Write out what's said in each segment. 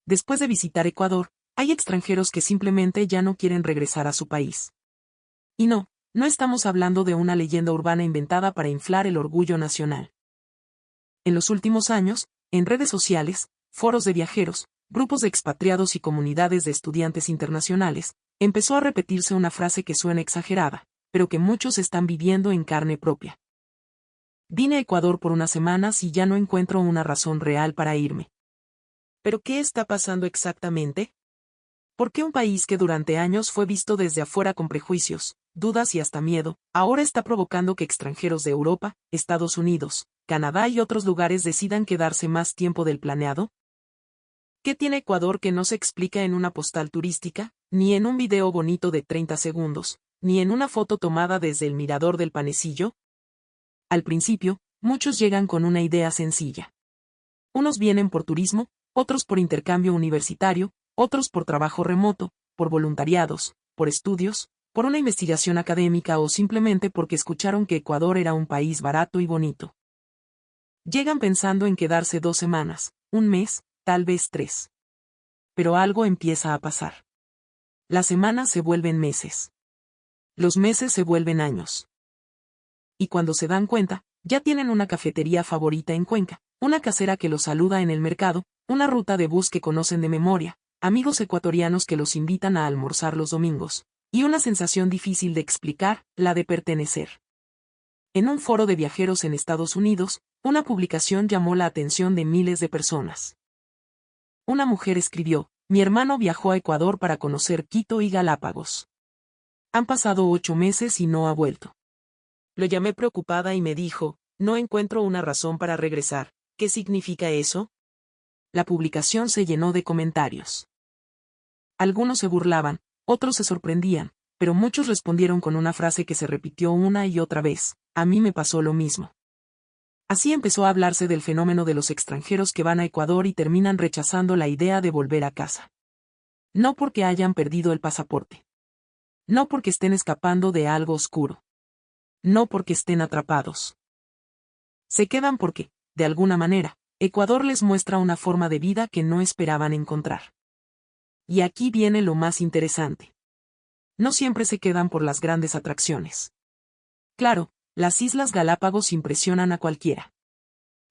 después de visitar Ecuador, hay extranjeros que simplemente ya no quieren regresar a su país. Y no estamos hablando de una leyenda urbana inventada para inflar el orgullo nacional. En los últimos años, en redes sociales, foros de viajeros, grupos de expatriados y comunidades de estudiantes internacionales, empezó a repetirse una frase que suena exagerada, pero que muchos están viviendo en carne propia. Vine a Ecuador por unas semanas y ya no encuentro una razón real para irme. ¿Pero qué está pasando exactamente? ¿Por qué un país que durante años fue visto desde afuera con prejuicios, dudas y hasta miedo, ahora está provocando que extranjeros de Europa, Estados Unidos, Canadá y otros lugares decidan quedarse más tiempo del planeado? ¿Qué tiene Ecuador que no se explica en una postal turística, ni en un video bonito de 30 segundos, ni en una foto tomada desde el mirador del Panecillo? Al principio, muchos llegan con una idea sencilla. Unos vienen por turismo, otros por intercambio universitario, otros por trabajo remoto, por voluntariados, por estudios, por una investigación académica o simplemente porque escucharon que Ecuador era un país barato y bonito. Llegan pensando en quedarse 2 semanas, un mes, tal vez 3. Pero algo empieza a pasar. Las semanas se vuelven meses. Los meses se vuelven años. Y cuando se dan cuenta, ya tienen una cafetería favorita en Cuenca, una casera que los saluda en el mercado, una ruta de bus que conocen de memoria, amigos ecuatorianos que los invitan a almorzar los domingos, y una sensación difícil de explicar, la de pertenecer. En un foro de viajeros en Estados Unidos, una publicación llamó la atención de miles de personas. Una mujer escribió: mi hermano viajó a Ecuador para conocer Quito y Galápagos. Han pasado 8 meses y no ha vuelto. Lo llamé preocupada y me dijo: no encuentro una razón para regresar. ¿Qué significa eso? La publicación se llenó de comentarios. Algunos se burlaban, otros se sorprendían, pero muchos respondieron con una frase que se repitió una y otra vez: a mí me pasó lo mismo. Así empezó a hablarse del fenómeno de los extranjeros que van a Ecuador y terminan rechazando la idea de volver a casa. No porque hayan perdido el pasaporte. No porque estén escapando de algo oscuro. No porque estén atrapados. Se quedan porque, de alguna manera, Ecuador les muestra una forma de vida que no esperaban encontrar. Y aquí viene lo más interesante. No siempre se quedan por las grandes atracciones. Claro, las Islas Galápagos impresionan a cualquiera.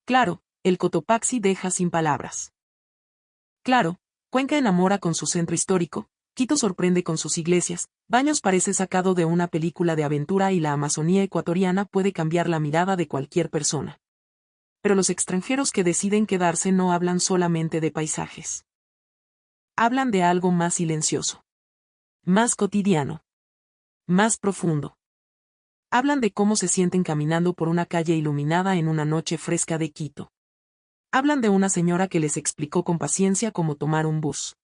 Claro, el Cotopaxi deja sin palabras. Claro, Cuenca enamora con su centro histórico, Quito sorprende con sus iglesias, Baños parece sacado de una película de aventura y la Amazonía ecuatoriana puede cambiar la mirada de cualquier persona. Pero los extranjeros que deciden quedarse no hablan solamente de paisajes. Hablan de algo más silencioso. Más cotidiano. Más profundo. Hablan de cómo se sienten caminando por una calle iluminada en una noche fresca de Quito. Hablan de una señora que les explicó con paciencia cómo tomar un bus.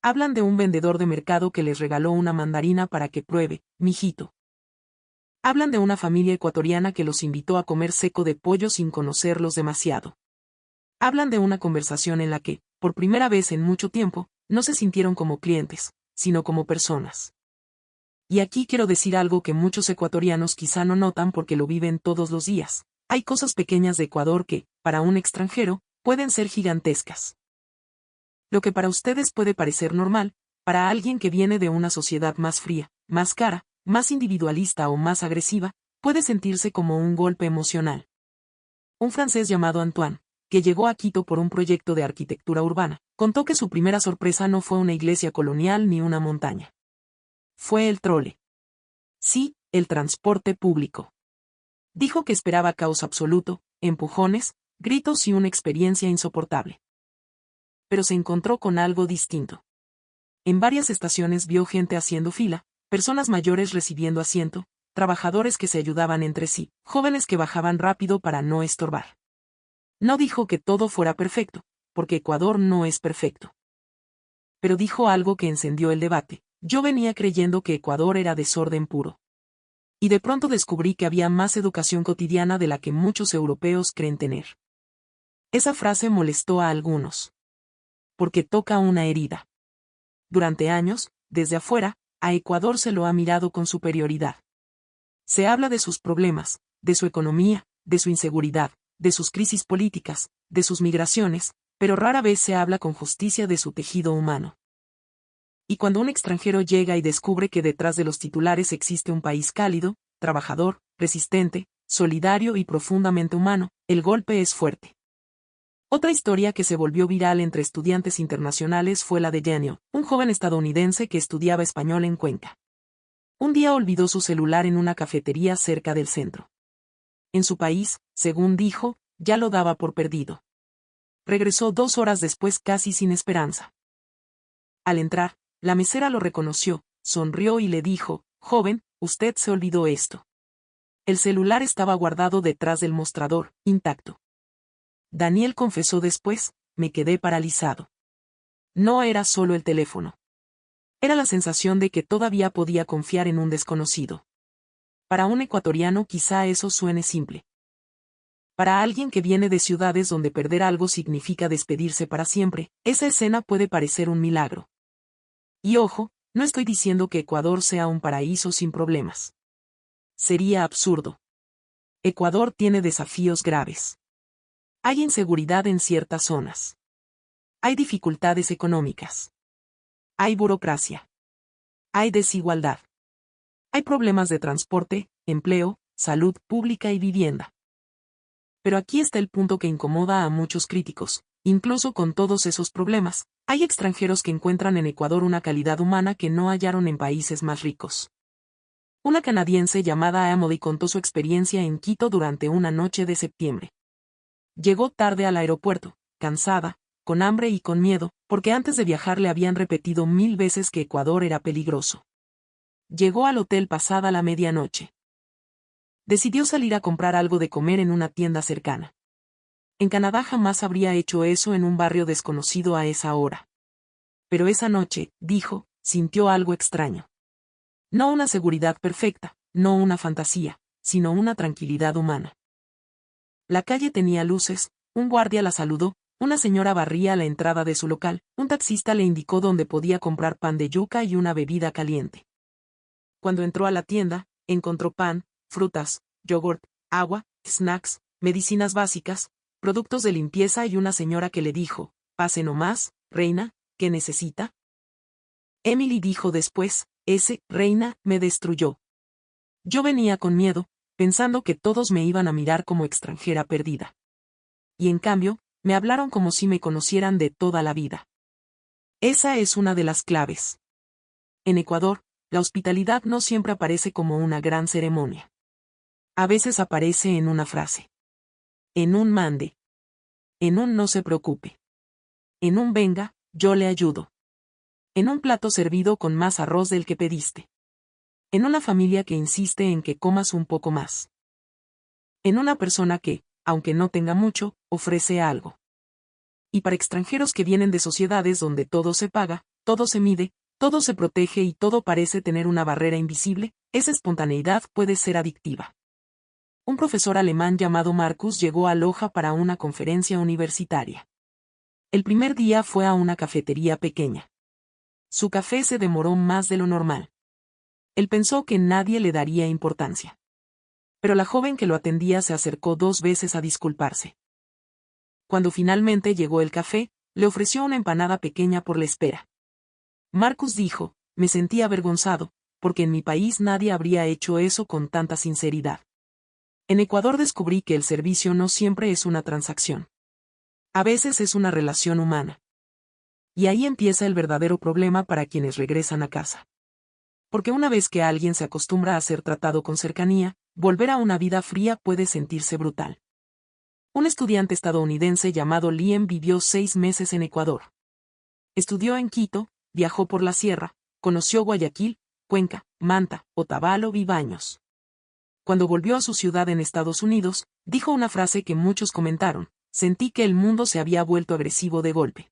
Hablan de un vendedor de mercado que les regaló una mandarina para que pruebe, mijito. Hablan de una familia ecuatoriana que los invitó a comer seco de pollo sin conocerlos demasiado. Hablan de una conversación en la que, por primera vez en mucho tiempo, no se sintieron como clientes, sino como personas. Y aquí quiero decir algo que muchos ecuatorianos quizá no notan porque lo viven todos los días. Hay cosas pequeñas de Ecuador que, para un extranjero, pueden ser gigantescas. Lo que para ustedes puede parecer normal, para alguien que viene de una sociedad más fría, más cara, más individualista o más agresiva, puede sentirse como un golpe emocional. Un francés llamado Antoine, que llegó a Quito por un proyecto de arquitectura urbana, contó que su primera sorpresa no fue una iglesia colonial ni una montaña. Fue el trole. Sí, el transporte público. Dijo que esperaba caos absoluto, empujones, gritos y una experiencia insoportable. Pero se encontró con algo distinto. En varias estaciones vio gente haciendo fila, personas mayores recibiendo asiento, trabajadores que se ayudaban entre sí, jóvenes que bajaban rápido para no estorbar. No dijo que todo fuera perfecto, porque Ecuador no es perfecto. Pero dijo algo que encendió el debate: yo venía creyendo que Ecuador era desorden puro. Y de pronto descubrí que había más educación cotidiana de la que muchos europeos creen tener. Esa frase molestó a algunos. Porque toca una herida. Durante años, desde afuera, a Ecuador se lo ha mirado con superioridad. Se habla de sus problemas, de su economía, de su inseguridad, de sus crisis políticas, de sus migraciones, pero rara vez se habla con justicia de su tejido humano. Y cuando un extranjero llega y descubre que detrás de los titulares existe un país cálido, trabajador, resistente, solidario y profundamente humano, el golpe es fuerte. Otra historia que se volvió viral entre estudiantes internacionales fue la de Daniel, un joven estadounidense que estudiaba español en Cuenca. Un día olvidó su celular en una cafetería cerca del centro. En su país, según dijo, ya lo daba por perdido. Regresó 2 horas después casi sin esperanza. Al entrar, la mesera lo reconoció, sonrió y le dijo: «Joven, usted se olvidó esto». El celular estaba guardado detrás del mostrador, intacto. Daniel confesó después: «Me quedé paralizado. No era solo el teléfono. Era la sensación de que todavía podía confiar en un desconocido». Para un ecuatoriano quizá eso suene simple. Para alguien que viene de ciudades donde perder algo significa despedirse para siempre, esa escena puede parecer un milagro. Y ojo, no estoy diciendo que Ecuador sea un paraíso sin problemas. Sería absurdo. Ecuador tiene desafíos graves. Hay inseguridad en ciertas zonas. Hay dificultades económicas. Hay burocracia. Hay desigualdad. Hay problemas de transporte, empleo, salud pública y vivienda. Pero aquí está el punto que incomoda a muchos críticos. Incluso con todos esos problemas, hay extranjeros que encuentran en Ecuador una calidad humana que no hallaron en países más ricos. Una canadiense llamada Emily contó su experiencia en Quito durante una noche de septiembre. Llegó tarde al aeropuerto, cansada, con hambre y con miedo, porque antes de viajar le habían repetido 1000 veces que Ecuador era peligroso. Llegó al hotel pasada la medianoche. Decidió salir a comprar algo de comer en una tienda cercana. En Canadá jamás habría hecho eso en un barrio desconocido a esa hora. Pero esa noche, dijo, sintió algo extraño. No una seguridad perfecta, no una fantasía, sino una tranquilidad humana. La calle tenía luces, un guardia la saludó, una señora barría la entrada de su local, un taxista le indicó dónde podía comprar pan de yuca y una bebida caliente. Cuando entró a la tienda, encontró pan, frutas, yogurt, agua, snacks, medicinas básicas, productos de limpieza y una señora que le dijo: «Pase nomás, reina, ¿qué necesita?». Emily dijo después: «Ese, reina, me destruyó. Yo venía con miedo, pensando que todos me iban a mirar como extranjera perdida. Y en cambio, me hablaron como si me conocieran de toda la vida». Esa es una de las claves. En Ecuador, la hospitalidad no siempre aparece como una gran ceremonia. A veces aparece en una frase. En un mande. En un no se preocupe. En un venga, yo le ayudo. En un plato servido con más arroz del que pediste. En una familia que insiste en que comas un poco más. En una persona que, aunque no tenga mucho, ofrece algo. Y para extranjeros que vienen de sociedades donde todo se paga, todo se mide, todo se protege y todo parece tener una barrera invisible, esa espontaneidad puede ser adictiva. Un profesor alemán llamado Marcus llegó a Loja para una conferencia universitaria. El primer día fue a una cafetería pequeña. Su café se demoró más de lo normal. Él pensó que nadie le daría importancia. Pero la joven que lo atendía se acercó 2 veces a disculparse. Cuando finalmente llegó el café, le ofreció una empanada pequeña por la espera. Marcus dijo: «Me sentí avergonzado, porque en mi país nadie habría hecho eso con tanta sinceridad. En Ecuador descubrí que el servicio no siempre es una transacción. A veces es una relación humana. Y ahí empieza el verdadero problema para quienes regresan a casa. Porque una vez que alguien se acostumbra a ser tratado con cercanía, volver a una vida fría puede sentirse brutal». Un estudiante estadounidense llamado Liam vivió 6 meses en Ecuador. Estudió en Quito, viajó por la sierra, conoció Guayaquil, Cuenca, Manta, Otavalo y Baños. Cuando volvió a su ciudad en Estados Unidos, dijo una frase que muchos comentaron: «Sentí que el mundo se había vuelto agresivo de golpe».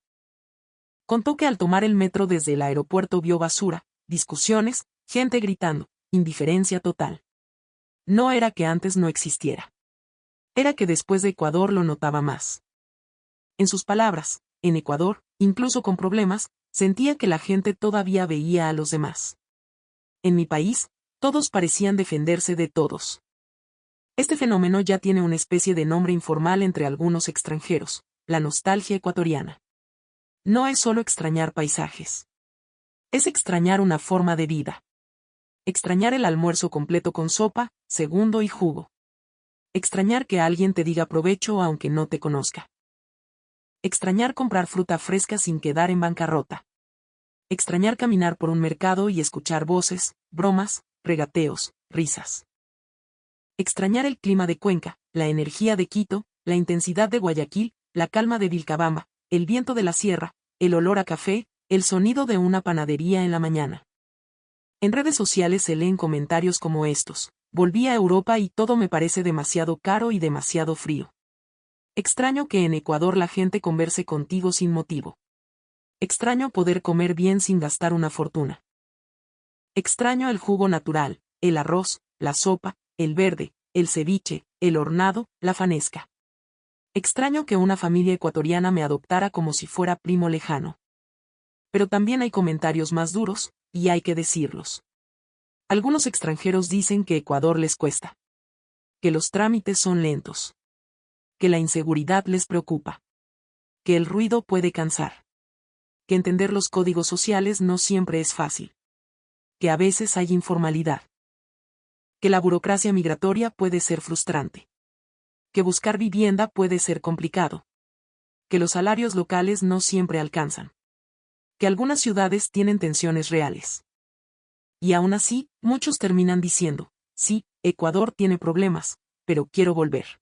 Contó que al tomar el metro desde el aeropuerto vio basura, discusiones, gente gritando, indiferencia total. No era que antes no existiera. Era que después de Ecuador lo notaba más. En sus palabras, en Ecuador, incluso con problemas, sentía que la gente todavía veía a los demás. En mi país, todos parecían defenderse de todos. Este fenómeno ya tiene una especie de nombre informal entre algunos extranjeros: la nostalgia ecuatoriana. No es solo extrañar paisajes. Es extrañar una forma de vida. Extrañar el almuerzo completo con sopa, segundo y jugo. Extrañar que alguien te diga provecho aunque no te conozca. Extrañar comprar fruta fresca sin quedar en bancarrota. Extrañar caminar por un mercado y escuchar voces, bromas, regateos, risas. Extrañar el clima de Cuenca, la energía de Quito, la intensidad de Guayaquil, la calma de Vilcabamba, el viento de la sierra, el olor a café, el sonido de una panadería en la mañana. En redes sociales se leen comentarios como estos: volví a Europa y todo me parece demasiado caro y demasiado frío. Extraño que en Ecuador la gente converse contigo sin motivo. Extraño poder comer bien sin gastar una fortuna. Extraño el jugo natural, el arroz, la sopa, el verde, el ceviche, el hornado, la fanesca. Extraño que una familia ecuatoriana me adoptara como si fuera primo lejano. Pero también hay comentarios más duros, y hay que decirlos. Algunos extranjeros dicen que Ecuador les cuesta. Que los trámites son lentos. Que la inseguridad les preocupa. Que el ruido puede cansar. Que entender los códigos sociales no siempre es fácil. Que a veces hay informalidad. Que la burocracia migratoria puede ser frustrante. Que buscar vivienda puede ser complicado. Que los salarios locales no siempre alcanzan. Que algunas ciudades tienen tensiones reales. Y aún así, muchos terminan diciendo: sí, Ecuador tiene problemas, pero quiero volver.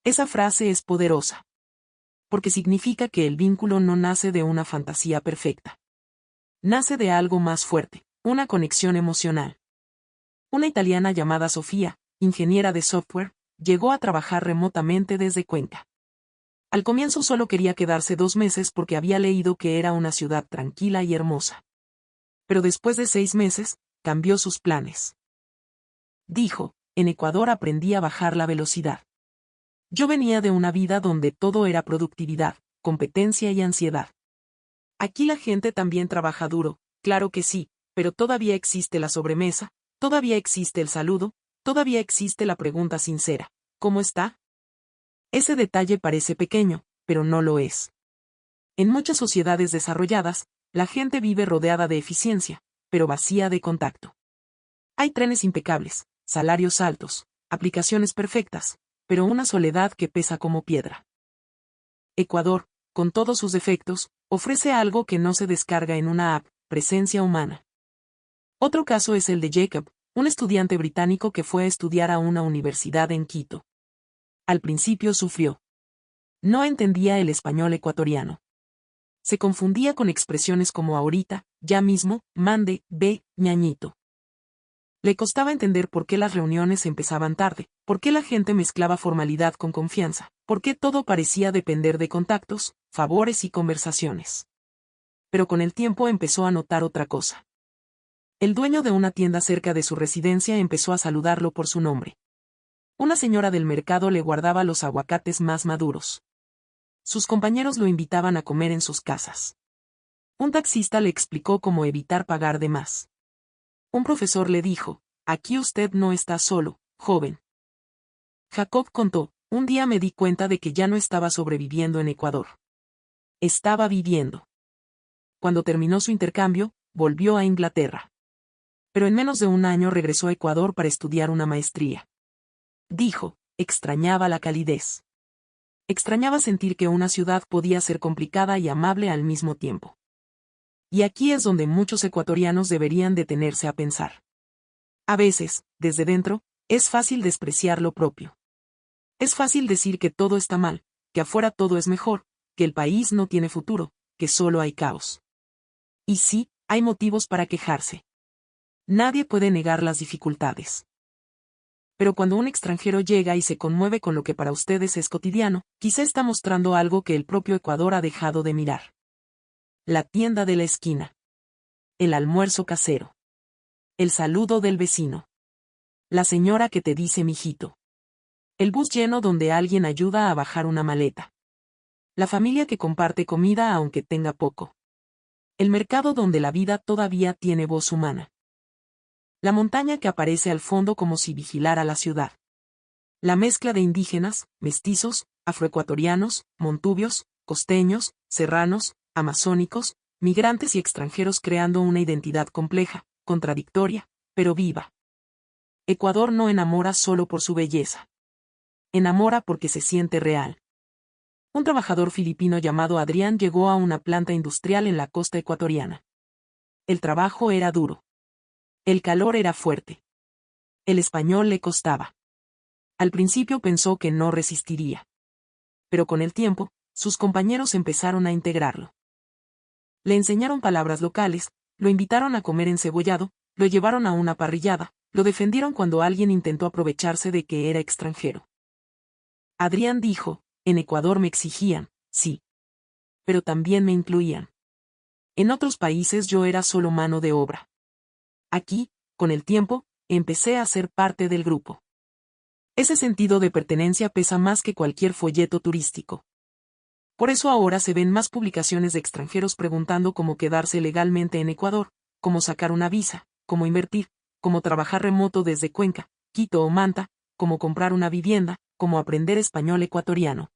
Esa frase es poderosa. Porque significa que el vínculo no nace de una fantasía perfecta. Nace de algo más fuerte, una conexión emocional. Una italiana llamada Sofía, ingeniera de software, llegó a trabajar remotamente desde Cuenca. Al comienzo solo quería quedarse 2 meses porque había leído que era una ciudad tranquila y hermosa. Pero después de 6 meses, cambió sus planes. Dijo: en Ecuador aprendí a bajar la velocidad. Yo venía de una vida donde todo era productividad, competencia y ansiedad. Aquí la gente también trabaja duro, claro que sí, pero todavía existe la sobremesa, todavía existe el saludo, todavía existe la pregunta sincera: ¿cómo está? Ese detalle parece pequeño, pero no lo es. En muchas sociedades desarrolladas, la gente vive rodeada de eficiencia, pero vacía de contacto. Hay trenes impecables, salarios altos, aplicaciones perfectas, pero una soledad que pesa como piedra. Ecuador, con todos sus defectos, ofrece algo que no se descarga en una app: presencia humana. Otro caso es el de Jacob, un estudiante británico que fue a estudiar a una universidad en Quito. Al principio sufrió. No entendía el español ecuatoriano. Se confundía con expresiones como ahorita, ya mismo, mande, ve, ñañito. Le costaba entender por qué las reuniones empezaban tarde, por qué la gente mezclaba formalidad con confianza, por qué todo parecía depender de contactos, favores y conversaciones. Pero con el tiempo empezó a notar otra cosa. El dueño de una tienda cerca de su residencia empezó a saludarlo por su nombre. Una señora del mercado le guardaba los aguacates más maduros. Sus compañeros lo invitaban a comer en sus casas. Un taxista le explicó cómo evitar pagar de más. Un profesor le dijo: aquí usted no está solo, joven. Jacob contó: un día me di cuenta de que ya no estaba sobreviviendo en Ecuador. Estaba viviendo. Cuando terminó su intercambio, volvió a Inglaterra. Pero en menos de un año regresó a Ecuador para estudiar una maestría. Dijo: extrañaba la calidez. Extrañaba sentir que una ciudad podía ser complicada y amable al mismo tiempo. Y aquí es donde muchos ecuatorianos deberían detenerse a pensar. A veces, desde dentro, es fácil despreciar lo propio. Es fácil decir que todo está mal, que afuera todo es mejor, que el país no tiene futuro, que solo hay caos. Y sí, hay motivos para quejarse. Nadie puede negar las dificultades. Pero cuando un extranjero llega y se conmueve con lo que para ustedes es cotidiano, quizá está mostrando algo que el propio Ecuador ha dejado de mirar. La tienda de la esquina. El almuerzo casero. El saludo del vecino. La señora que te dice mijito. El bus lleno donde alguien ayuda a bajar una maleta. La familia que comparte comida aunque tenga poco. El mercado donde la vida todavía tiene voz humana. La montaña que aparece al fondo como si vigilara la ciudad. La mezcla de indígenas, mestizos, afroecuatorianos, montubios, costeños, serranos, amazónicos, migrantes y extranjeros creando una identidad compleja, contradictoria, pero viva. Ecuador no enamora solo por su belleza. Enamora porque se siente real. Un trabajador filipino llamado Adrián llegó a una planta industrial en la costa ecuatoriana. El trabajo era duro. El calor era fuerte. El español le costaba. Al principio pensó que no resistiría. Pero con el tiempo, sus compañeros empezaron a integrarlo. Le enseñaron palabras locales, lo invitaron a comer encebollado, lo llevaron a una parrillada, lo defendieron cuando alguien intentó aprovecharse de que era extranjero. Adrián dijo, en Ecuador me exigían, sí. Pero también me incluían. En otros países yo era solo mano de obra. Aquí, con el tiempo, empecé a ser parte del grupo. Ese sentido de pertenencia pesa más que cualquier folleto turístico. Por eso ahora se ven más publicaciones de extranjeros preguntando cómo quedarse legalmente en Ecuador, cómo sacar una visa, cómo invertir, cómo trabajar remoto desde Cuenca, Quito o Manta, cómo comprar una vivienda, cómo aprender español ecuatoriano.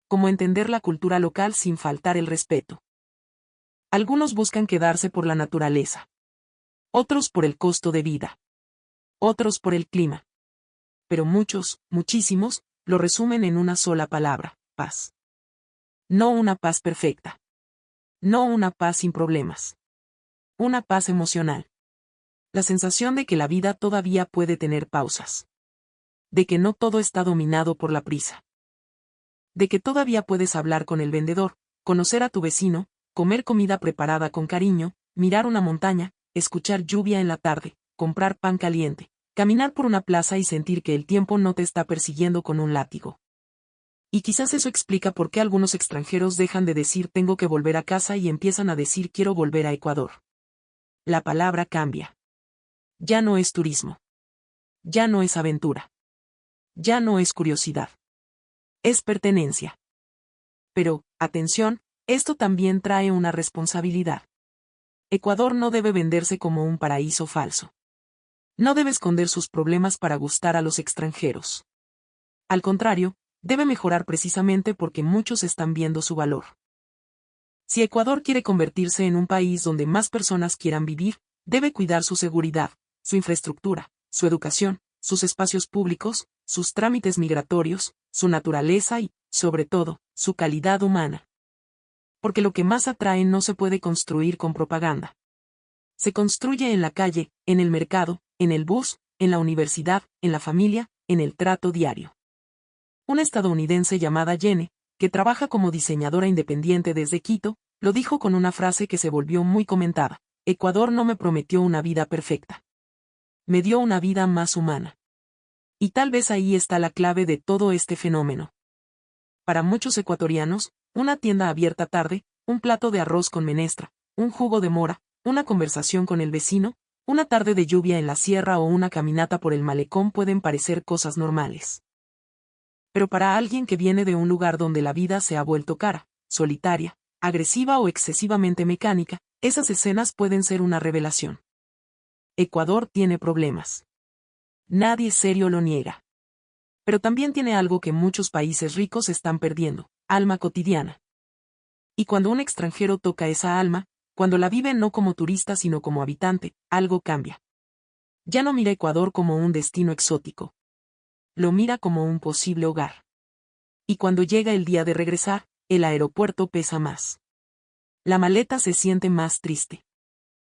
Cómo entender la cultura local sin faltar el respeto. Algunos buscan quedarse por la naturaleza. Otros por el costo de vida. Otros por el clima. Pero muchos, muchísimos, lo resumen en una sola palabra, paz. No una paz perfecta. No una paz sin problemas. Una paz emocional. La sensación de que la vida todavía puede tener pausas. De que no todo está dominado por la prisa. De que todavía puedes hablar con el vendedor, conocer a tu vecino, comer comida preparada con cariño, mirar una montaña, escuchar lluvia en la tarde, comprar pan caliente, caminar por una plaza y sentir que el tiempo no te está persiguiendo con un látigo. Y quizás eso explica por qué algunos extranjeros dejan de decir tengo que volver a casa y empiezan a decir quiero volver a Ecuador. La palabra cambia. Ya no es turismo. Ya no es aventura. Ya no es curiosidad. Es pertenencia. Pero, atención, esto también trae una responsabilidad. Ecuador no debe venderse como un paraíso falso. No debe esconder sus problemas para gustar a los extranjeros. Al contrario, debe mejorar precisamente porque muchos están viendo su valor. Si Ecuador quiere convertirse en un país donde más personas quieran vivir, debe cuidar su seguridad, su infraestructura, su educación, sus espacios públicos, sus trámites migratorios, su naturaleza y, sobre todo, su calidad humana. Porque lo que más atrae no se puede construir con propaganda. Se construye en la calle, en el mercado, en el bus, en la universidad, en la familia, en el trato diario. Una estadounidense llamada Jenny, que trabaja como diseñadora independiente desde Quito, lo dijo con una frase que se volvió muy comentada: Ecuador no me prometió una vida perfecta. Me dio una vida más humana. Y tal vez ahí está la clave de todo este fenómeno. Para muchos ecuatorianos, una tienda abierta tarde, un plato de arroz con menestra, un jugo de mora, una conversación con el vecino, una tarde de lluvia en la sierra o una caminata por el malecón pueden parecer cosas normales. Pero para alguien que viene de un lugar donde la vida se ha vuelto cara, solitaria, agresiva o excesivamente mecánica, esas escenas pueden ser una revelación. Ecuador tiene problemas. Nadie serio lo niega. Pero también tiene algo que muchos países ricos están perdiendo: alma cotidiana. Y cuando un extranjero toca esa alma, cuando la vive no como turista sino como habitante, algo cambia. Ya no mira Ecuador como un destino exótico. Lo mira como un posible hogar. Y cuando llega el día de regresar, el aeropuerto pesa más. La maleta se siente más triste.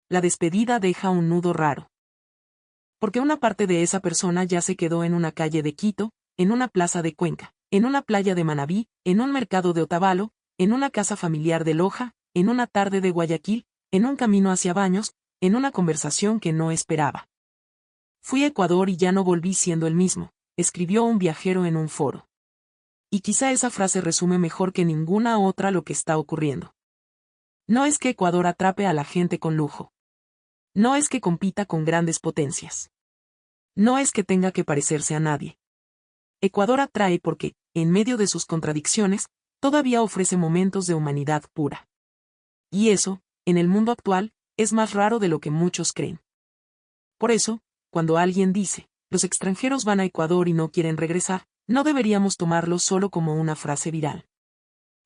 La despedida deja un nudo raro. Porque una parte de esa persona ya se quedó en una calle de Quito, en una plaza de Cuenca, en una playa de Manabí, en un mercado de Otavalo, en una casa familiar de Loja, en una tarde de Guayaquil, en un camino hacia Baños, en una conversación que no esperaba. Fui a Ecuador y ya no volví siendo el mismo, escribió un viajero en un foro. Y quizá esa frase resume mejor que ninguna otra lo que está ocurriendo. No es que Ecuador atrape a la gente con lujo. No es que compita con grandes potencias. No es que tenga que parecerse a nadie. Ecuador atrae porque, en medio de sus contradicciones, todavía ofrece momentos de humanidad pura. Y eso, en el mundo actual, es más raro de lo que muchos creen. Por eso, cuando alguien dice, los extranjeros van a Ecuador y no quieren regresar, no deberíamos tomarlo solo como una frase viral.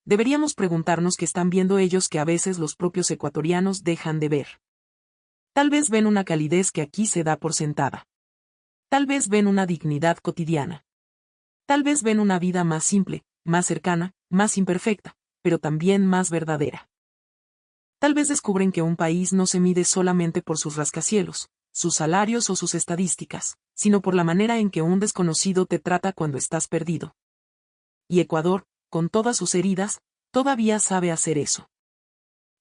Deberíamos preguntarnos qué están viendo ellos que a veces los propios ecuatorianos dejan de ver. Tal vez ven una calidez que aquí se da por sentada. Tal vez ven una dignidad cotidiana. Tal vez ven una vida más simple, más cercana, más imperfecta, pero también más verdadera. Tal vez descubren que un país no se mide solamente por sus rascacielos, sus salarios o sus estadísticas, sino por la manera en que un desconocido te trata cuando estás perdido. Y Ecuador, con todas sus heridas, todavía sabe hacer eso.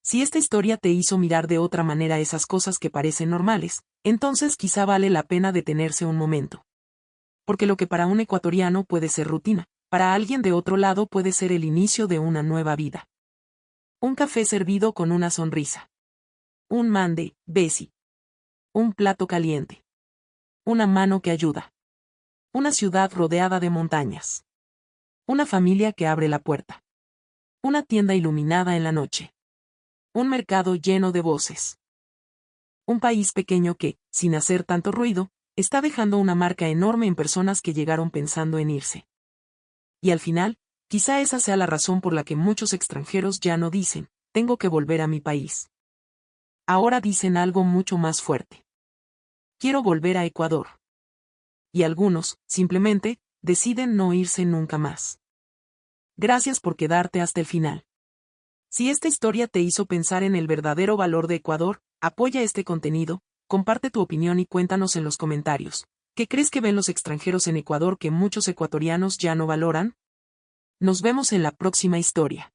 Si esta historia te hizo mirar de otra manera esas cosas que parecen normales, entonces quizá vale la pena detenerse un momento. Porque lo que para un ecuatoriano puede ser rutina, para alguien de otro lado puede ser el inicio de una nueva vida. Un café servido con una sonrisa. Un mande, besi. Un plato caliente. Una mano que ayuda. Una ciudad rodeada de montañas. Una familia que abre la puerta. Una tienda iluminada en la noche. Un mercado lleno de voces. Un país pequeño que, sin hacer tanto ruido, está dejando una marca enorme en personas que llegaron pensando en irse. Y al final, quizá esa sea la razón por la que muchos extranjeros ya no dicen, tengo que volver a mi país. Ahora dicen algo mucho más fuerte. Quiero volver a Ecuador. Y algunos, simplemente, deciden no irse nunca más. Gracias por quedarte hasta el final. Si esta historia te hizo pensar en el verdadero valor de Ecuador, apoya este contenido, comparte tu opinión y cuéntanos en los comentarios. ¿Qué crees que ven los extranjeros en Ecuador que muchos ecuatorianos ya no valoran? Nos vemos en la próxima historia.